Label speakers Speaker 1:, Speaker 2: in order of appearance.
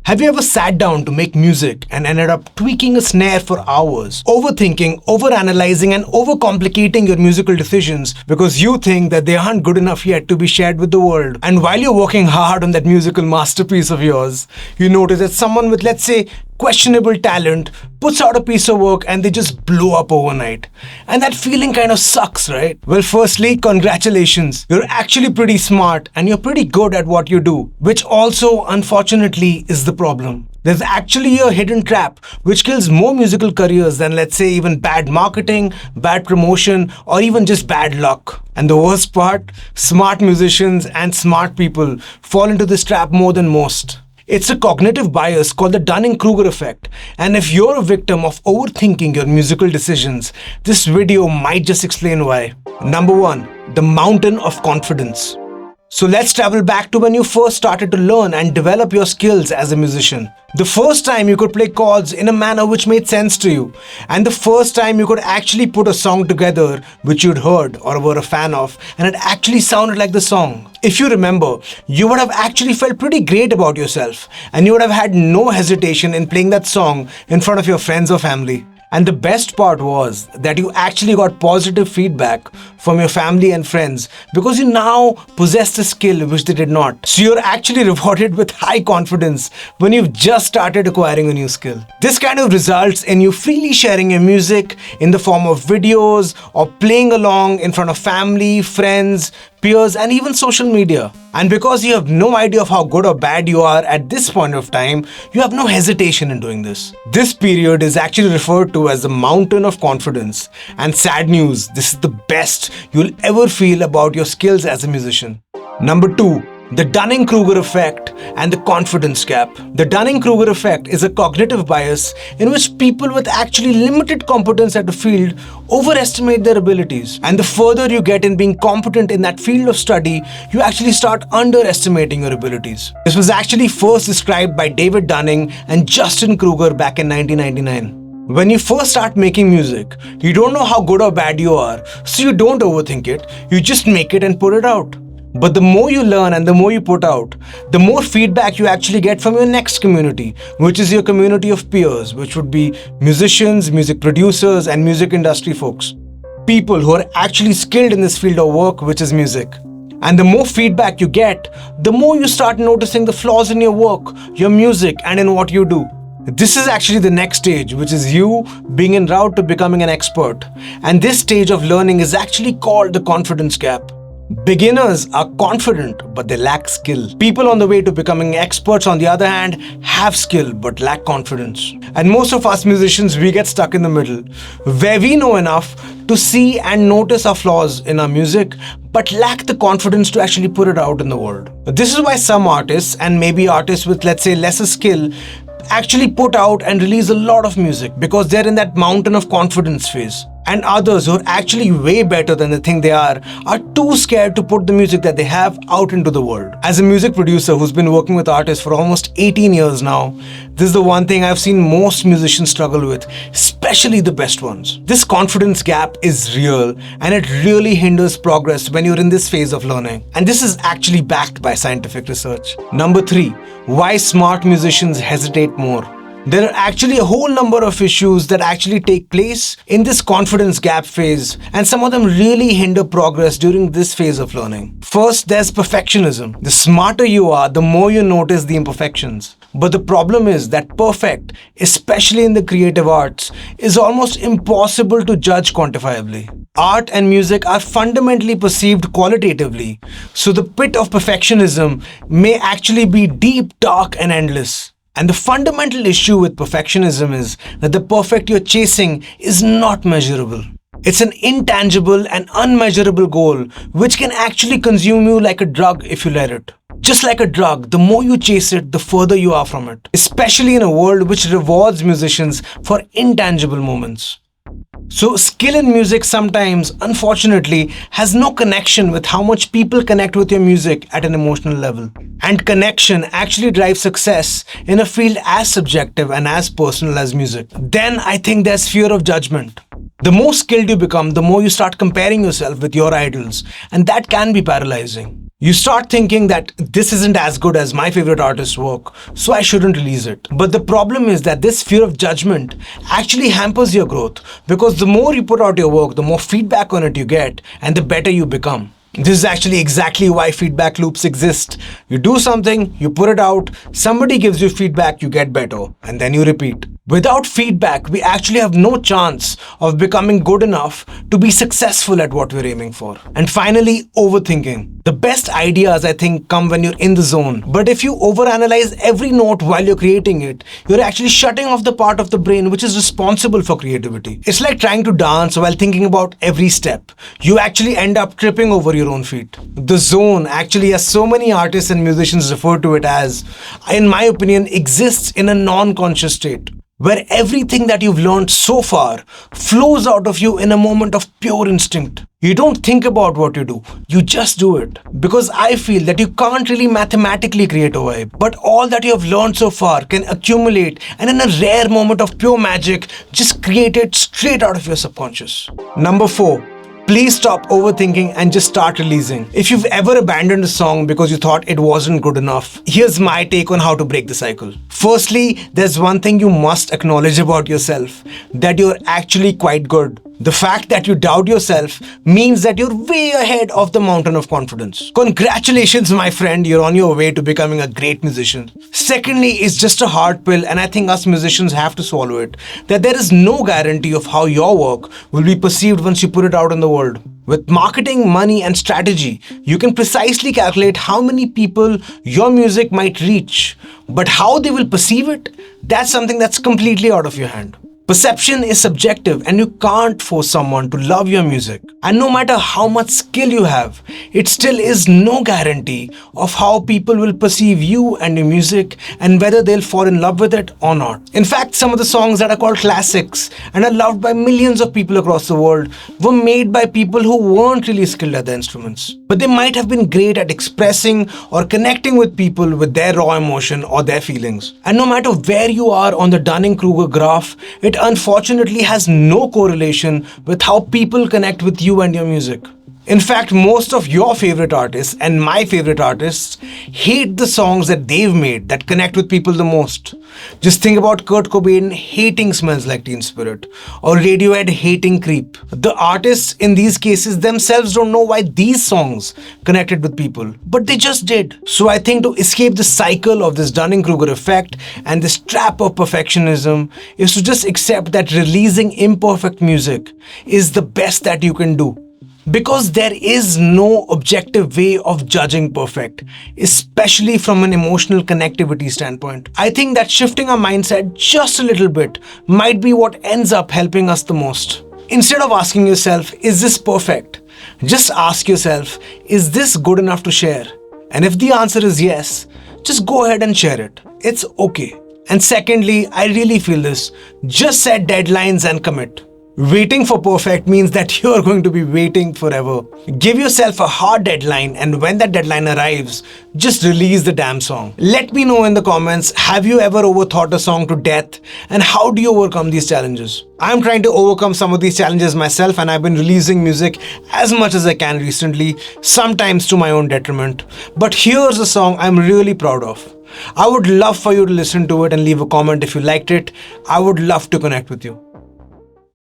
Speaker 1: Have you ever sat down to make music and ended up tweaking a snare for hours, overthinking, overanalyzing, and overcomplicating your musical decisions because you think that they aren't good enough yet to be shared with the world? And while you're working hard on that musical masterpiece of yours, you notice that someone with, let's say, questionable talent puts out a piece of work and they just blow up overnight. And that feeling kind of sucks, right? Well, firstly, congratulations. You're actually pretty smart and you're pretty good at what you do, which also, unfortunately, is the problem. There's actually a hidden trap which kills more musical careers than, let's say, even bad marketing, bad promotion, or even just bad luck. And the worst part, smart musicians and smart people fall into this trap more than most. It's a cognitive bias called the Dunning Kruger effect. And if you're a victim of overthinking your musical decisions, this video might just explain why. Number 1, the mountain of confidence. So let's travel back to when you first started to learn and develop your skills as a musician. The first time you could play chords in a manner which made sense to you. And the first time you could actually put a song together which you'd heard or were a fan of and it actually sounded like the song. If you remember, you would have actually felt pretty great about yourself and you would have had no hesitation in playing that song in front of your friends or family. And the best part was that you actually got positive feedback from your family and friends because you now possessed a skill which they did not. So you're actually rewarded with high confidence when you've just started acquiring a new skill. This kind of results in you freely sharing your music in the form of videos or playing along in front of family, friends, peers, and even social media. And because you have no idea of how good or bad you are at this point of time, you have no hesitation in doing this. This period is actually referred to as the mountain of confidence. And sad news, this is the best you'll ever feel about your skills as a musician. Number 2, the Dunning Kruger effect and the confidence gap. The Dunning Kruger effect is a cognitive bias in which people with actually limited competence at a field overestimate their abilities. And the further you get in being competent in that field of study, you actually start underestimating your abilities. This was actually first described by David Dunning and Justin Kruger back in 1999. When you first start making music, you don't know how good or bad you are, so you don't overthink it, you just make it and put it out. But the more you learn and the more you put out, the more feedback you actually get from your next community, which is your community of peers, which would be musicians, music producers, and music industry folks. People who are actually skilled in this field of work, which is music. And the more feedback you get, the more you start noticing the flaws in your work, your music, and in what you do. This is actually the next stage, which is you being en route to becoming an expert. And this stage of learning is actually called the confidence gap. Beginners are confident, but they lack skill. People on the way to becoming experts, on the other hand, have skill but lack confidence. And most of us musicians, we get stuck in the middle, where we know enough to see and notice our flaws in our music, but lack the confidence to actually put it out in the world. This is why some artists, and maybe artists with, let's say, lesser skill, actually put out and release a lot of music because they're in that mountain of confidence phase. And others who are actually way better than they think they are too scared to put the music that they have out into the world. As a music producer who's been working with artists for almost 18 years now, this is the one thing I've seen most musicians struggle with, especially the best ones. This confidence gap is real and it really hinders progress when you're in this phase of learning. And this is actually backed by scientific research. Number 3, why smart musicians hesitate more. There are actually a whole number of issues that actually take place in this confidence gap phase, and some of them really hinder progress during this phase of learning. First, there's perfectionism. The smarter you are, the more you notice the imperfections. But the problem is that perfect, especially in the creative arts, is almost impossible to judge quantifiably. Art and music are fundamentally perceived qualitatively, so the pit of perfectionism may actually be deep, dark, and endless. And the fundamental issue with perfectionism is that the perfect you're chasing is not measurable. It's an intangible and unmeasurable goal which can actually consume you like a drug if you let it. Just like a drug, the more you chase it, the further you are from it. Especially in a world which rewards musicians for intangible moments. So skill in music sometimes, unfortunately, has no connection with how much people connect with your music at an emotional level. And connection actually drives success in a field as subjective and as personal as music. Then I think there's fear of judgment. The more skilled you become, the more you start comparing yourself with your idols, and that can be paralyzing. You start thinking that this isn't as good as my favorite artist's work, so I shouldn't release it. But the problem is that this fear of judgment actually hampers your growth, because the more you put out your work, the more feedback on it you get, and the better you become. This is actually exactly why feedback loops exist. You do something, you put it out, somebody gives you feedback, you get better, and then you repeat. Without feedback, we actually have no chance of becoming good enough to be successful at what we're aiming for. And finally, overthinking. The best ideas, I think, come when you're in the zone. But if you overanalyze every note while you're creating it, you're actually shutting off the part of the brain which is responsible for creativity. It's like trying to dance while thinking about every step. You actually end up tripping over your own feet. The zone, actually, as so many artists and musicians refer to it as, in my opinion, exists in a non-conscious state, where everything that you've learned so far flows out of you in a moment of pure instinct. You don't think about what you do, you just do it. Because I feel that you can't really mathematically create a vibe, but all that you have learned so far can accumulate and in a rare moment of pure magic, just create it straight out of your subconscious. Number 4. Please stop overthinking and just start releasing. If you've ever abandoned a song because you thought it wasn't good enough, here's my take on how to break the cycle. Firstly, there's one thing you must acknowledge about yourself, that you're actually quite good. The fact that you doubt yourself means that you're way ahead of the mountain of confidence. Congratulations, my friend, you're on your way to becoming a great musician. Secondly, it's just a hard pill, and I think us musicians have to swallow it, that there is no guarantee of how your work will be perceived once you put it out in the world. With marketing, money, and strategy, you can precisely calculate how many people your music might reach. But how they will perceive it, that's something that's completely out of your hand. Perception is subjective, and you can't force someone to love your music. And no matter how much skill you have, it still is no guarantee of how people will perceive you and your music and whether they'll fall in love with it or not. In fact, some of the songs that are called classics and are loved by millions of people across the world were made by people who weren't really skilled at the instruments. But they might have been great at expressing or connecting with people with their raw emotion or their feelings. And no matter where you are on the Dunning Kruger graph, it unfortunately has no correlation with how people connect with you and your music. In fact, most of your favorite artists and my favorite artists hate the songs that they've made that connect with people the most. Just think about Kurt Cobain hating Smells Like Teen Spirit or Radiohead hating Creep. The artists in these cases themselves don't know why these songs connected with people, but they just did. So I think to escape the cycle of this Dunning-Kruger effect and this trap of perfectionism is to just accept that releasing imperfect music is the best that you can do. Because there is no objective way of judging perfect, especially from an emotional connectivity standpoint. I think that shifting our mindset just a little bit might be what ends up helping us the most. Instead of asking yourself, is this perfect? Just ask yourself, is this good enough to share? And if the answer is yes, just go ahead and share it. It's okay. And secondly, I really feel this, just set deadlines and commit. Waiting for perfect means that you're going to be waiting forever. Give yourself a hard deadline, and when that deadline arrives, just release the damn song. Let me know in the comments, have you ever overthought a song to death, and how do you overcome these challenges? I'm trying to overcome some of these challenges myself, and I've been releasing music as much as I can recently, sometimes to my own detriment. But here's a song I'm really proud of. I would love for you to listen to it and leave a comment if you liked it. I would love to connect with you.